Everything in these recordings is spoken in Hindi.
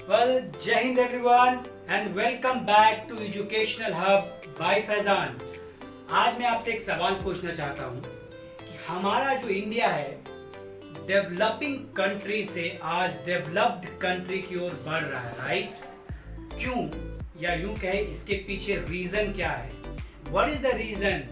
जय Hind everyone and welcome back to educational hub by Faizan. आज मैं आपसे एक सवाल पूछना चाहता हूं कि हमारा जो इंडिया है डेवलपिंग कंट्री से आज डेवलप्ड कंट्री की ओर बढ़ रहा है, राइट? क्यों, या यूं कहे इसके पीछे रीजन क्या है? व्हाट इज द रीजन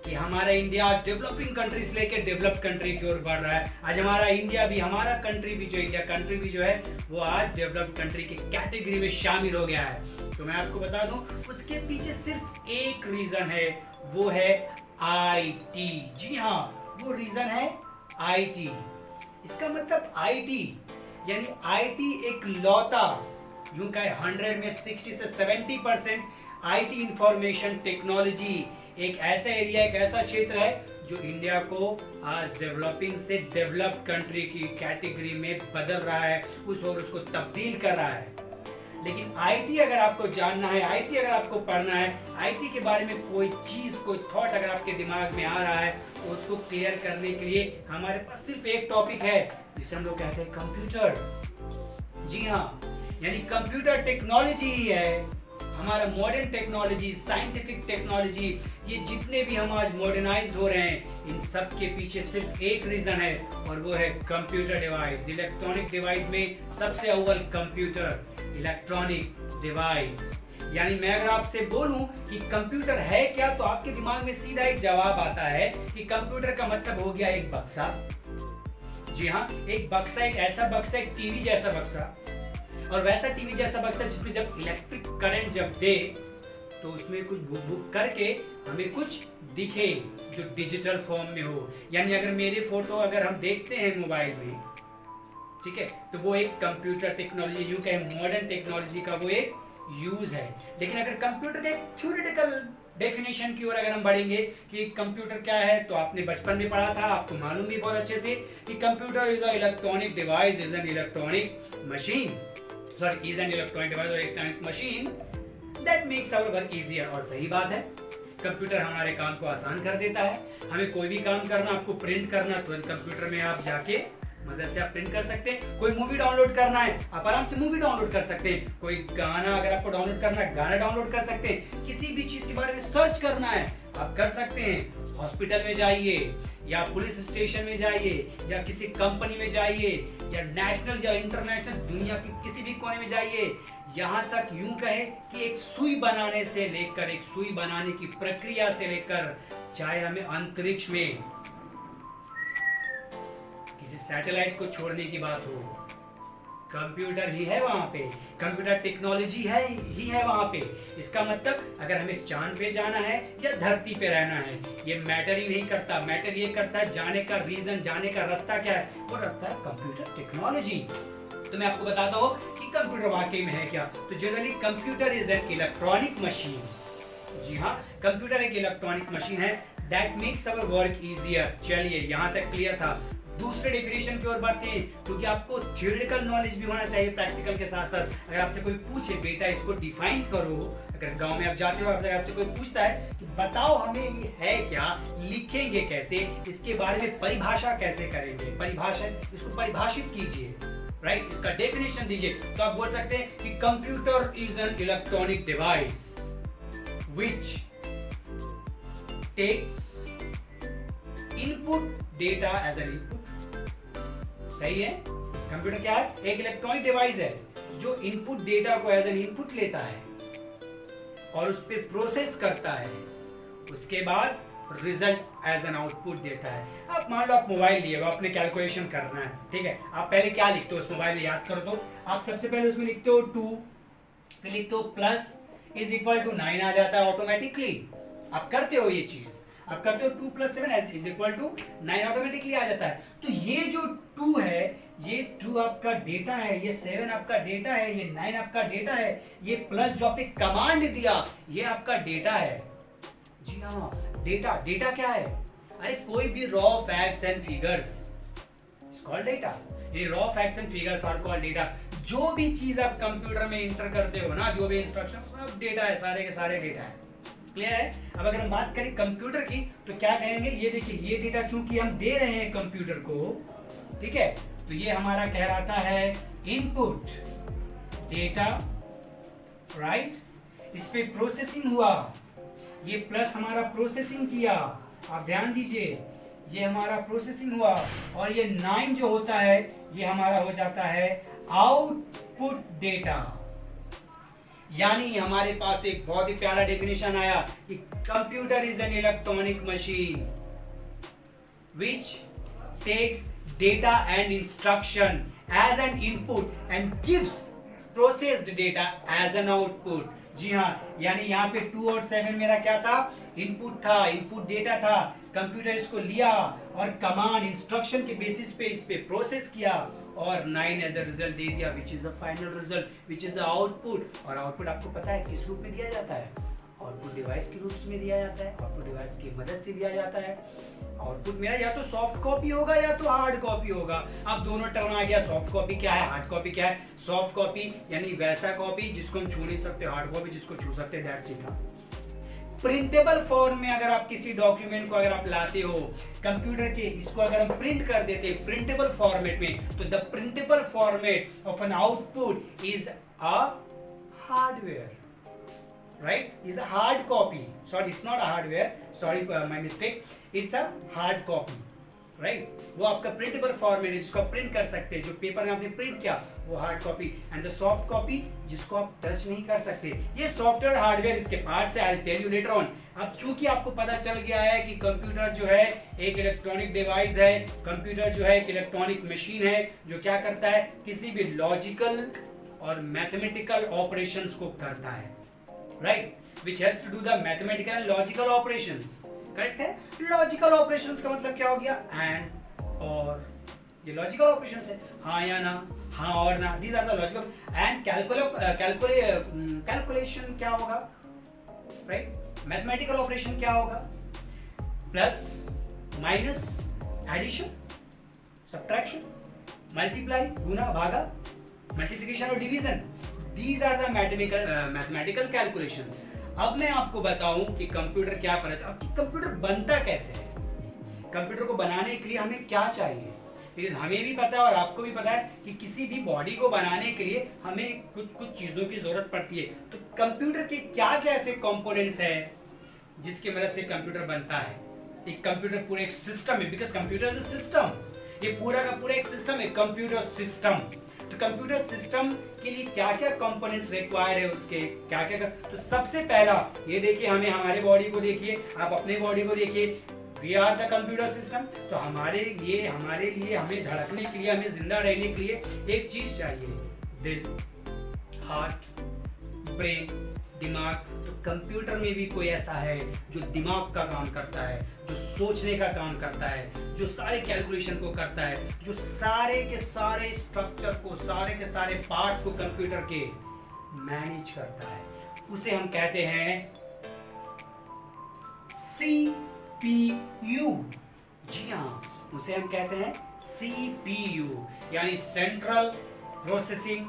कि हमारा इंडिया आज डेवलपिंग कंट्री से लेकर डेवलप्ड कंट्री की ओर बढ़ रहा है? आज हमारा इंडिया भी, हमारा कंट्री भी, जो इंडिया कंट्री भी जो है वो आज डेवलप्ड कंट्री की कैटेगरी में शामिल हो गया है। तो मैं आपको बता दूं उसके पीछे सिर्फ एक रीजन है, वो है आईटी। जी हाँ, वो रीजन है आईटी। इसका मतलब आईटी यानी आईटी एक लौता, यूं कहे 100 में 60 से 70% आईटी इंफॉर्मेशन टेक्नोलॉजी एक ऐसा एरिया, एक ऐसा क्षेत्र है जो इंडिया को आज डेवलपिंग से डेवलप्ड कंट्री की कैटेगरी में बदल रहा है, उसको तब्दील कर रहा है। लेकिन आईटी अगर आपको जानना है, आईटी अगर आपको पढ़ना है, आईटी के बारे में कोई चीज, कोई थॉट अगर आपके दिमाग में आ रहा है तो उसको क्लियर करने के लिए हमारे पास सिर्फ एक टॉपिक है जिसे हम लोग कहते हैं कंप्यूटर। जी हाँ, यानी कंप्यूटर टेक्नोलॉजी ही है हमारा मॉडर्न टेक्नोलॉजी, साइंटिफिक टेक्नोलॉजी। ये जितने भी हम आज मॉडर्नाइज्ड हो रहे हैं, इन सब के पीछे सिर्फ एक रीजन है और वो है कंप्यूटर डिवाइस। इलेक्ट्रॉनिक डिवाइस में सबसे अव्वल कंप्यूटर, इलेक्ट्रॉनिक डिवाइस। यानी मैं अगर आपसे बोलूं कि कंप्यूटर है क्या, तो आपके दिमाग में सीधा एक जवाब आता है कि कंप्यूटर का मतलब हो गया एक बक्सा। जी हाँ, एक बक्सा, एक ऐसा बक्सा, एक टीवी जैसा बक्सा, और वैसा टीवी जैसा बक्सा जिसमें जब इलेक्ट्रिक करंट जब दे तो उसमें कुछ बुक बुक करके हमें कुछ दिखे जो डिजिटल फॉर्म में हो। यानी अगर मेरे फोटो अगर हम देखते हैं मोबाइल में, ठीक है, तो वो एक कंप्यूटर टेक्नोलॉजी, यूं कहें मॉडर्न टेक्नोलॉजी का वो एक यूज है। लेकिन अगर कंप्यूटर के थ्योरेटिकल डेफिनेशन की ओर अगर हम बढ़ेंगे कि कंप्यूटर क्या है, तो आपने बचपन में पढ़ा था, आपको मालूम भी बहुत अच्छे से कि computer is a electronic device, is an electronic machine, sorry, is an electronic device or electronic machine that makes our work easier। और सही बात है, कंप्यूटर हमारे काम को आसान कर देता है। हमें कोई भी काम करना, आपको प्रिंट करना, तुरंत कंप्यूटर में आप जाके मदद से आप प्रिंट कर सकते हैं। कोई मूवी डाउनलोड करना है, आप आराम से मूवी डाउनलोड कर सकते हैं। कोई गाना अगर आपको डाउनलोड करना है, गाना डाउनलोड कर सकते हैं। किसी भी चीज के बारे में सर्च करना है, आप कर सकते हैं। हॉस्पिटल में जाइए या पुलिस स्टेशन में जाइए या किसी कंपनी में जाइए या नेशनल या इंटरनेशनल दुनिया के किसी भी कोने में जाइए, यहाँ तक यूं कहे कि एक सुई बनाने से लेकर, एक सुई बनाने की प्रक्रिया से लेकर, चाहे हमें अंतरिक्ष में किसी सैटेलाइट को छोड़ने की बात हो, कंप्यूटर ही है वहां पे, कंप्यूटर टेक्नोलॉजी ही है वहां पे। इसका मतलब अगर हमें चांद पे जाना है या धरती पे रहना है, ये मैटर ही नहीं करता। मैटर ये करता है जाने का रीजन, जाने का रास्ता क्या है, वो रास्ता है कंप्यूटर टेक्नोलॉजी। तो मैं आपको बताता हूँ कि कंप्यूटर वाकई में है क्या। तो generally computer is an electronic machine. जी हाँ, कंप्यूटर एक इलेक्ट्रॉनिक मशीन है that makes our work easier. चलिए यहाँ तक क्लियर था। दूसरे डेफिनेशन की ओर बढ़ते हैं, क्योंकि आपको थ्योरेटिकल नॉलेज भी होना चाहिए प्रैक्टिकल के साथ साथ। अगर आपसे कोई पूछे बेटा इसको डिफाइन करो, अगर गांव में आप जाते हो, अगर आपसे कोई पूछता है कि बताओ हमें ये है क्या, लिखेंगे कैसे, इसके बारे में परिभाषा कैसे करेंगे, परिभाषा, इसको परिभाषित कीजिए, राइट, इसका डेफिनेशन दीजिए, तो आप बोल सकते हैं कि computer is an electronic device which takes input data as an input. सही है, कंप्यूटर क्या है? एक इलेक्ट्रॉनिक डिवाइस है जो इनपुट डेटा को एज एन इनपुट लेता है और उस पर प्रोसेस करता है, उसके बाद रिजल्ट एज एन आउटपुट देता है। आप मान लो आप मोबाइल लिए हो, आपने कैलकुलेशन करना है, ठीक है, आप पहले क्या लिखते हो उस मोबाइल में, याद करो तो आप सबसे पहले उसमें लिखते हो 2, फिर लिखते हो प्लस इज इक्वल टू 9 आ जाता है ऑटोमेटिकली। आप करते हो ये चीज, आप करते हो 2 + 7 इज इक्वल टू 9 ऑटोमेटिकली आ जाता है। तो ये जो 2 है, ये 2 आपका डेटा है, ये 7 आपका डेटा है, ये 9 आपका डेटा है, ये प्लस जो आपने कमांड दिया ये आपका डेटा है। जी हाँ, डेटा, डेटा क्या है? अरे कोई भी raw facts and figures is called data. ये raw facts and figures are called data. जो भी चीज आप कंप्यूटर में इंटर करते हो ना, जो भी इंस्ट्रक्शन, सब डेटा है, सारे के सारे डेटा है। क्लियर है? अब अगर हम बात करें कंप्यूटर की तो क्या कहेंगे, ये देखिए, ये डेटा चूंकि हम दे रहे हैं कंप्यूटर को, ठीक है, तो ये हमारा कहलाता है इनपुट। डेटा, राइट, इस पे प्रोसेसिंग हुआ, ये प्लस हमारा प्रोसेसिंग किया, आप ध्यान दीजिए, ये हमारा प्रोसेसिंग हुआ, और ये 9 जो होता है ये हमारा हो जाता है आउटपुट डेटा। यानी हमारे पास एक बहुत ही प्यारा डेफिनेशन आया कि computer is an electronic machine which takes data and instruction as an input and gives processed data as an output। जी हाँ, यानी यहाँ पे 2 और 7 मेरा क्या था, इनपुट था, इनपुट डेटा था, कंप्यूटर इसको लिया और कमांड इंस्ट्रक्शन के बेसिस पे इस पे प्रोसेस किया और 9 एज अ रिजल्ट दे दिया, which is the final result, which is the output. और आउटपुट आपको पता है किस रूप में दिया जाता है, आउटपुट डिवाइस के रूप में दिया जाता है, आउटपुट डिवाइस की मदद से दिया जाता है। आउटपुट मेरा या तो सॉफ्ट कॉपी होगा या तो हार्ड कॉपी होगा। अब दोनों टर्म आ गया, सॉफ्ट कॉपी क्या है, हार्ड कॉपी क्या है। सॉफ्ट कॉपी यानी वैसा कॉपी जिसको हम छू नहीं सकते, हार्ड कॉपी जिसको छू सकते, दैट्स इट। प्रिंटेबल फॉर्म में अगर आप किसी डॉक्यूमेंट को अगर आप लाते हो कंप्यूटर के, इसको अगर हम प्रिंट कर देते हैं प्रिंटेबल फॉर्मेट में, तो the printable format of an output is a hardware, right, is a hard copy, sorry it's not a hardware, sorry my mistake, it's a hard copy, right। वो आपका प्रिंटेबल फॉर्मेट है जिसको आप प्रिंट कर सकते हैं, जो पेपर में आपने प्रिंट किया वो hard copy, and the soft copy जिसको आप टच नहीं कर सकते। ये सॉफ्टवेयर हार्डवेयर इसके पार्ट्स है, I will tell you later on. अब चूंकि आपको पता चल गया है कि कंप्यूटर जो है एक इलेक्ट्रॉनिक डिवाइस है, कंप्यूटर जो है एक इलेक्ट्रॉनिक मशीन है जो क्या करता है, किसी भी लॉजिकल और मैथमेटिकल ऑपरेशंस को करता है, right, which helps to do the mathematical and logical operations, correct है। लॉजिकल ऑपरेशंस का मतलब क्या हो गया, एंड और, ये लॉजिकल ऑपरेशंस है, हाँ या ना, हाँ और ना, these are the logical, and calculation क्या होगा, राइट, मैथमेटिकल ऑपरेशन क्या होगा, plus minus, addition, subtraction, multiply, गुना, भागा, मल्टीप्लिकेशन और division, These are the mathematical calculations। अब मैं आपको बताऊं कि कंप्यूटर क्या फर्क है, अब कि कंप्यूटर बनता कैसे है, कंप्यूटर को बनाने के लिए हमें क्या चाहिए, बिकॉज हमें भी पता है और आपको भी पता है कि किसी भी बॉडी को बनाने के लिए हमें कुछ चीजों की जरूरत पड़ती है। तो कंप्यूटर के क्या क्या ऐसे कंपोनेंट्स है जिसकी मदद से कंप्यूटर बनता है। एक कंप्यूटर पूरा एक सिस्टम है, because computer is a system, ये पूरा का पूरा एक सिस्टम है, कंप्यूटर सिस्टम। तो कंप्यूटर सिस्टम के लिए क्या क्या कंपोनेंट्स रिक्वायर्ड है, उसके क्या क्या, तो सबसे पहला ये देखिए, हमें हमारे बॉडी को देखिए, आप अपने बॉडी को देखिए, we are the computer system. तो हमारे लिए हमें धड़कने के लिए, हमें जिंदा रहने के लिए एक चीज चाहिए, दिल, हार्ट, ब्रेन, दिमाग। तो कंप्यूटर में भी कोई ऐसा है जो दिमाग का काम करता है, जो सोचने का काम करता है, जो सारे कैलकुलेशन को करता है, जो सारे के सारे स्ट्रक्चर को, सारे के सारे पार्ट्स को कंप्यूटर के मैनेज करता है, उसे हम कहते हैं CPU। जी हाँ, उसे हम कहते हैं CPU, यानी सेंट्रल प्रोसेसिंग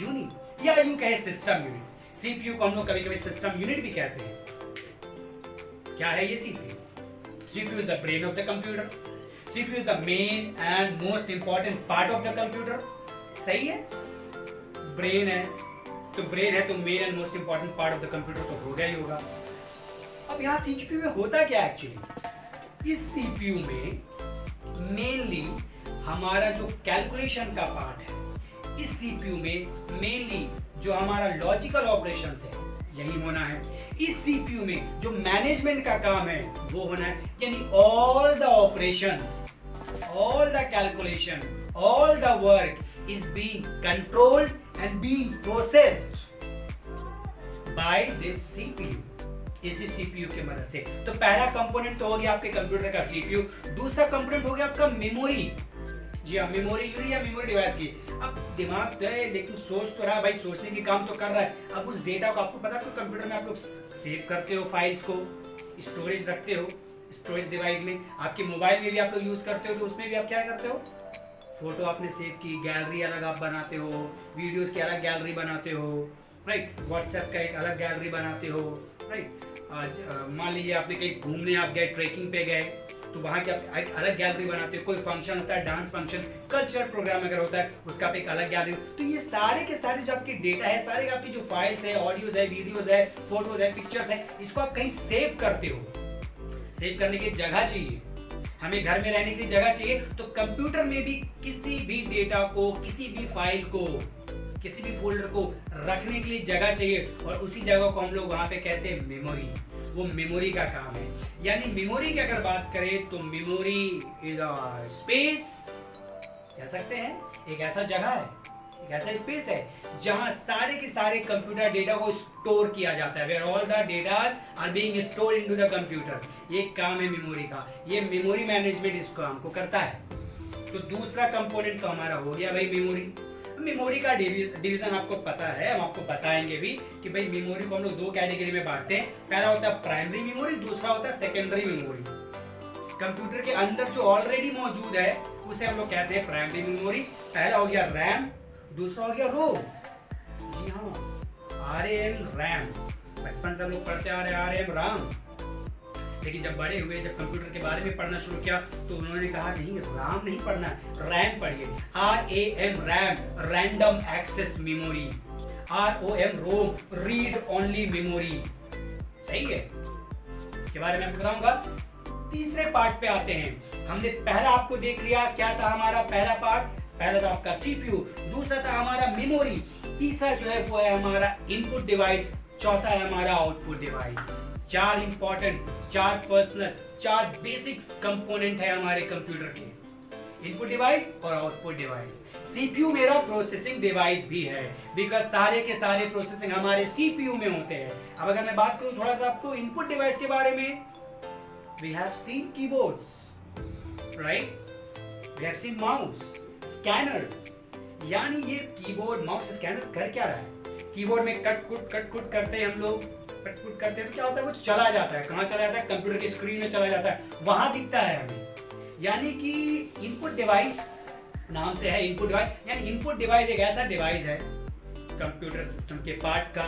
यूनिट, या यूं कहे सिस्टम यूनिट। CPU को हम लोग कभी कभी सिस्टम यूनिट भी कहते हैं। क्या है ये CPU? CPU is the brain of the computer. CPU is the main and most important part of the computer. सही है? ब्रेन है तो main and most important part of the computer तो होगा ही होगा। अब यहाँ CPU में होता क्या एक्चुअली? इस CPU में मेनली हमारा जो कैलकुलेशन का पार्ट है, इस CPU में मेनली जो हमारा लॉजिकल ऑपरेशंस है यही होना है। इस CPU में जो मैनेजमेंट का काम है वो होना है, यानी all the operations, all the calculation, all the work is being controlled and being processed by this CPU, इसी CPU के मदद से। तो पहला कंपोनेंट तो हो गया आपके कंप्यूटर का CPU, दूसरा कंपोनेंट हो गया आपका मेमोरी। जी हाँ, मेमोरी यूनिट या मेमोरी डिवाइस की। अब दिमाग तो है लेकिन सोच तो रहा भाई, सोचने की काम तो कर रहा है। अब उस डेटा को आपको पता है कंप्यूटर में आप लोग सेव करते हो, फाइल्स को स्टोरेज रखते हो स्टोरेज डिवाइस में, आपके मोबाइल में भी आप लोग यूज करते हो, तो उसमें भी आप क्या करते हो, फोटो आपने सेव की, गैलरी अलग आप बनाते हो, वीडियोस की अलग गैलरी बनाते हो, राइट, व्हाट्सएप का एक अलग गैलरी बनाते हो, राइट। आज मान लीजिए आपने कहीं घूमने आप गए, ट्रैकिंग पे गए, तो वहाँ की आप एक अलग गैलरी बनाते हो। कोई फंक्शन होता है, डांस फंक्शन, कल्चर प्रोग्राम अगर होता है, उसका आप एक अलग गैलरी। तो ये सारे के सारे जो आपके डेटा है, सारे आपकी जो फाइल्स है, ऑडियोज है, वीडियोज है, फोटोज है, पिक्चर्स है, इसको आप कहीं सेव करते हो। सेव करने की जगह चाहिए, हमें घर में रहने के लिए जगह चाहिए। तो कंप्यूटर में भी किसी भी डेटा को, किसी भी फाइल को, किसी भी फोल्डर को रखने के लिए जगह चाहिए, और उसी जगह को हम लोग वहां पे कहते हैं मेमोरी। वो मेमोरी का काम है। यानी मेमोरी की अगर बात करें तो मेमोरी इज अ स्पेस, कह सकते हैं, एक ऐसा जगह है, एक ऐसा स्पेस है जहां सारे के सारे कंप्यूटर डेटा को स्टोर किया जाता है। Where all the data are being store into the computer. ये काम है मेमोरी का। ये मेमोरी मैनेजमेंट इस काम को करता है। तो दूसरा कंपोनेंट तो हमारा हो गया भाई मेमोरी। मेमोरी का डिवीजन आपको पता है, हम आपको बताएंगे भी कि भाई मेमोरी को हम लोग दो कैटेगरी में बांटते हैं। पहला होता है प्राइमरी मेमोरी, दूसरा होता है सेकेंडरी मेमोरी। कंप्यूटर के अंदर जो ऑलरेडी मौजूद है उसे हम लोग कहते हैं प्राइमरी मेमोरी। पहला हो गया रैम, दूसरा हो गया रोम। जी हाँ, RAM रैम। बचपन से हम लोग पढ़ते आ रहे हैं RAM राम। लेकिन जब बड़े हुए, जब कंप्यूटर के बारे में पढ़ना शुरू किया, तो उन्होंने कहा नहीं, राम नहीं पढ़ना है, रैम पढ़िए। RAM RAM, random access memory. ROM ROM, read only memory. सही है, इसके बारे में आपको बताऊंगा। तीसरे पार्ट पे आते हैं। हमने पहला आपको देख लिया, क्या था हमारा पहला पार्ट? पहला था आपका CPU, दूसरा था हमारा मेमोरी, तीसरा जो है वो है हमारा इनपुट डिवाइस, चौथा है हमारा आउटपुट डिवाइस। चार इंपॉर्टेंट, चार पर्सनल, चार बेसिक्स कंपोनेंट है हमारे कंप्यूटर के, इनपुट डिवाइस और आउटपुट डिवाइस। CPU मेरा प्रोसेसिंग डिवाइस भी है, बिकॉज सारे के सारे प्रोसेसिंग हमारे CPU में होते हैं। अब अगर मैं बात करूं थोड़ा सा आपको इनपुट डिवाइस के बारे में, we have seen keyboards, right? We have seen mouse, scanner. यानी ये कीबोर्ड, माउस, स्कैनर कर क्या रहा है? कीबोर्ड में कट कुट करते हैं हम लोग, कट करते हैं तो क्या होता है, वो चला जाता है। कहाँ चला जाता है? कंप्यूटर की स्क्रीन में चला जाता है, वहां दिखता है हमें। यानी कि इनपुट डिवाइस नाम से है इनपुट डिवाइस। यानी इनपुट डिवाइस एक ऐसा डिवाइस है कंप्यूटर सिस्टम के पार्ट का,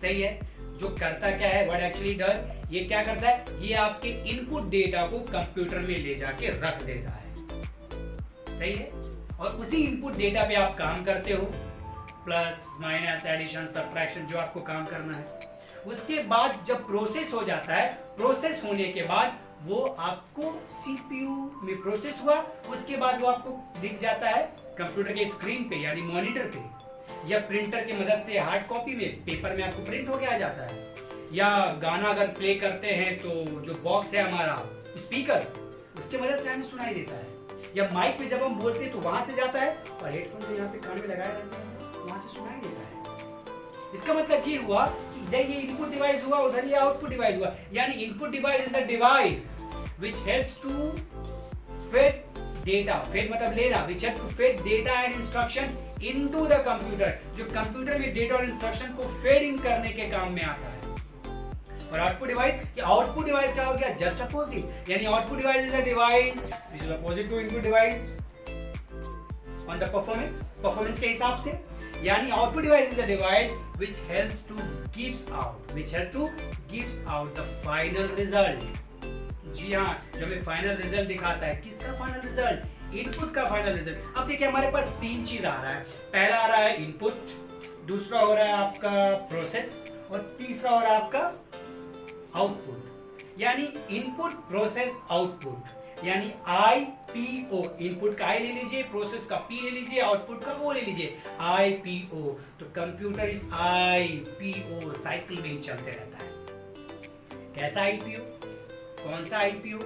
सही है, जो करता क्या है, व्हाट एक्चुअली डज, ये क्या करता है, ये आपके इनपुट डेटा को कंप्यूटर में ले जाके रख देता है, सही है। और उसी इनपुट डेटा पे आप काम करते हो, प्लस माइनस, एडिशन, सब्ट्रैक्शन, जो आपको काम करना है। उसके बाद जब प्रोसेस हो जाता है, प्रोसेस होने के बाद वो आपको CPU में प्रोसेस हुआ, उसके बाद वो आपको दिख जाता है कंप्यूटर के स्क्रीन पे, यानी मॉनिटर पे, या प्रिंटर की मदद से हार्ड कॉपी में, पेपर में आपको प्रिंट होके आ जाता है। या गाना अगर प्ले करते हैं तो जो बॉक्स है हमारा स्पीकर, उसके मदद से हमें सुनाई देता है। या माइक में जब हम बोलते हैं तो वहां से जाता है, और हेडफोन जो यहाँ पे कान में लगाए रहते हैं वहां से सुनाई देता है। इसका मतलब ये हुआ कि इधर ये इनपुट डिवाइस हुआ, उधर ये आउटपुट डिवाइस हुआ। यानी input device is a device which helps to feed data, feed मतलब लेना, which helps to feed data and instruction into the computer, जो कंप्यूटर में डेटा और इंस्ट्रक्शन को फीड इन करने के काम में आता है। और आउटपुट डिवाइस, कि आउटपुट डिवाइस क्या हो गया, जस्ट अपोजिट। यानी output device is a device which is opposite to input device on the performance के हिसाब से। यानी output device is a device which helps to gives out the final result. जी हाँ, जो हमें फाइनल रिजल्ट दिखाता है, किसका फाइनल रिजल्ट, इनपुट का फाइनल रिजल्ट। अब देखिए हमारे पास तीन चीज आ रहा है। पहला आ रहा है इनपुट, दूसरा हो रहा है आपका प्रोसेस, और तीसरा हो रहा है आपका आउटपुट। यानी इनपुट, प्रोसेस, आउटपुट, यानी IPO। इनपुट का I ले लीजिए, प्रोसेस का P ले लीजिए, आउटपुट का O ले लीजिए, IPO। तो कंप्यूटर इस IPO साइकिल में ही चलते रहता है। कैसा IPO, कौन सा IPO?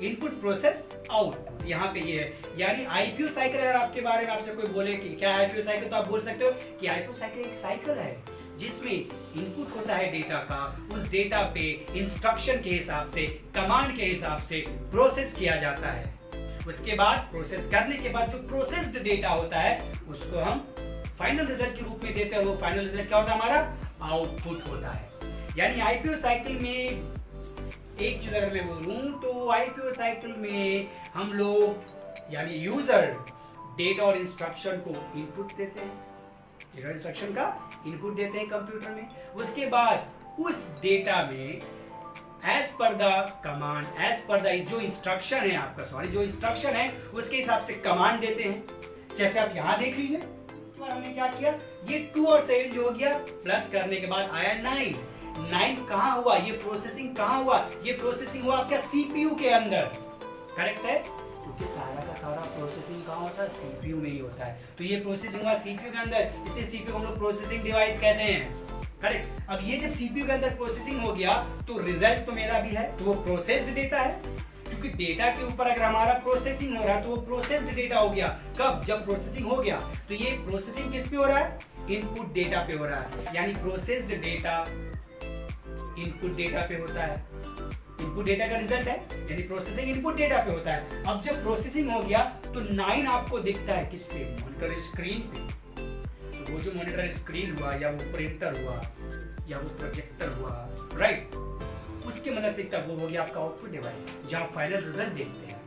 इनपुट, प्रोसेस, आउटपुट, यहाँ पे ये है। यानी IPO साइकिल, अगर आपके बारे में आपसे कोई बोले कि क्या IPO साइकिल, तो आप बोल सकते हो कि IPO साइकिल एक साइकिल है जिसमें इनपुट होता है डेटा का, उस डेटा पे इंस्ट्रक्शन के हिसाब से, कमांड के हिसाब से प्रोसेस किया जाता है। उसके बाद प्रोसेस करने के बाद जो प्रोसेस्ड डेटा होता है उसको हम फाइनल रिजल्ट के रूप में देते हैं। वो फाइनल रिजल्ट क्या होता है, हमारा आउटपुट होता है। यानी IPO साइकिल में एक चीज अगर मैं बोलूं तो IPO साइकिल में हम लोग यानी यूजर डेटा और इंस्ट्रक्शन को इनपुट देते हैं, डेटा इंस्ट्रक्शन का इनपुट देते हैं कंप्यूटर में। उसके बाद उस डेटा में as per the command, as per the जो इंस्ट्रक्शन है आपका, सॉरी जो इंस्ट्रक्शन है उसके हिसाब से कमांड देते हैं। जैसे आप यहाँ देख लीजिए, इसके बाद हमने क्या किया, ये 2 और 7 जो हो गया प्लस करने के बाद आया 9 कहाँ हुआ, ये प्रोसेसिंग कहाँ हुआ, ये प्रोसेसिंग हुआ आपका सीपीयू के अंदर, करेक्ट है, क्योंकि सारा का सारा प्रोसेसिंग कहाँ होता है, सीपीयू में ही होता है। तो ये प्रोसेसिंग हुआ सीपीयू के अंदर, इसलिए सीपीयू हम लोग प्रोसेसिंग डिवाइस कहते हैं, करेक्ट। अब ये जब सीपीयू के अंदर प्रोसेसिंग हो गया तो रिजल्ट तो मेरा भी है, तो वो प्रोसेस्ड डेटा है, क्योंकि डेटा के ऊपर अगर हमारा प्रोसेसिंग हो रहा है तो वो प्रोसेस्ड डेटा हो गया। कब, जब प्रोसेसिंग हो गया। तो ये प्रोसेसिंग किस पे हो रहा है, इनपुट डेटा पे हो रहा है, यानी प्रोसेस्ड डेटा इनपुट डेटा पे होता है, इनपुट डेटा का रिजल्ट है, यानी प्रोसेसिंग इनपुट डेटा पे होता है। अब जब प्रोसेसिंग हो गया तो 9 आपको दिखता है किस पे, मॉनिटर स्क्रीन पे। तो वो जो मॉनिटर स्क्रीन हुआ या वो प्रिंटर हुआ या वो प्रोजेक्टर हुआ, राइट, उसकी मदद से तब वो हो गया आपका आउटपुट डिवाइस, जहां फाइनल रिजल्ट देखते हैं।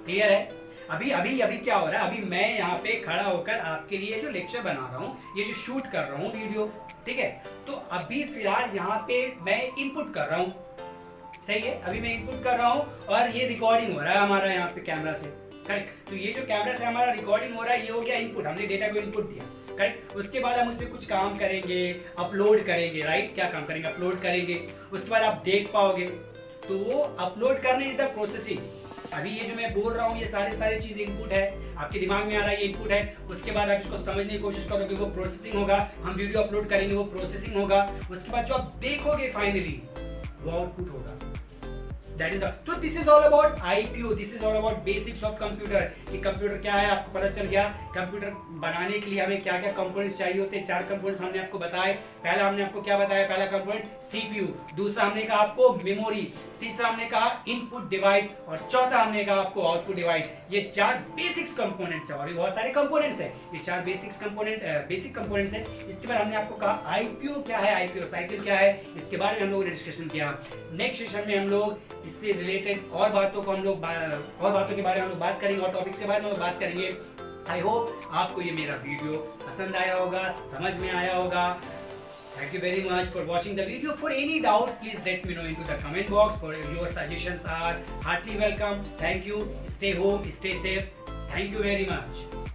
क्लियर है। अभी क्या हो रहा है, अभी मैं यहाँ पे खड़ा होकर आपके लिए जो लेक्चर बना रहा हूँ, ये जो शूट कर रहा हूँ वीडियो, ठीक है, तो अभी फिलहाल यहाँ पे मैं इनपुट कर रहा हूँ, सही है, अभी मैं इनपुट कर रहा हूँ और ये रिकॉर्डिंग हो रहा है हमारा यहाँ पे कैमरा से, करेक्ट। तो ये जो कैमरा से हमारा रिकॉर्डिंग हो रहा है, ये हो गया इनपुट, हमने डेटा को इनपुट दिया, करेक्ट। उसके बाद हम उस पर कुछ काम करेंगे, अपलोड करेंगे, राइट, क्या काम करेंगे, अपलोड करेंगे। उसके बाद आप देख पाओगे, तो वो अपलोड करने इज द प्रोसेसिंग। अभी ये जो मैं बोल रहा हूँ ये सारे चीज इनपुट है, आपके दिमाग में आ रहा है ये इनपुट है। उसके बाद आप इसको समझने की कोशिश करोगे, वो प्रोसेसिंग होगा, हम वीडियो अपलोड करेंगे, वो प्रोसेसिंग होगा। उसके बाद जो आप देखोगे फाइनली वो आउटपुट होगा। That is तो this is all about IPO, this is all about basics of computer. कि कंप्यूटर क्या है आपको पता चल गया। कंप्यूटर बनाने के लिए हमें क्या क्या कंपोनेंट्स चाहिए होते हैं, 4 कंपोनेंट्स हमने आपको बताए। पहला हमने आपको क्या बताया, पहला कंपोनेंट CPU, दूसरा हमने कहा आपको मेमोरी, तीसरा हमने कहा इनपुट डिवाइस और चौथा हमने कहा आपको आउटपुट डिवाइस। ये 4 बेसिक्स कंपोनेंट्स है और ये बहुत सारे कंपोनेंट्स है, ये 4 बेसिक कंपोनेंट्स है। इसके बाद हमने आपको कहा IPO क्या है, IPO साइकिल क्या है, इसके बारे में हम लोगों ने डिस्कशन किया। नेक्स्ट सेशन में हम लोग इससे रिलेटेड और बातों को और बातों के बारे में हम लोग बात करेंगे और टॉपिक्स के बारे में हम लोग बात करेंगे। आई होप आपको ये मेरा वीडियो पसंद आया होगा, समझ में आया होगा। Thank you very much for watching the video. For any doubt, please let me know into the comment box. For your suggestions are heartily welcome. Thank you. Stay home, stay safe. Thank you very much.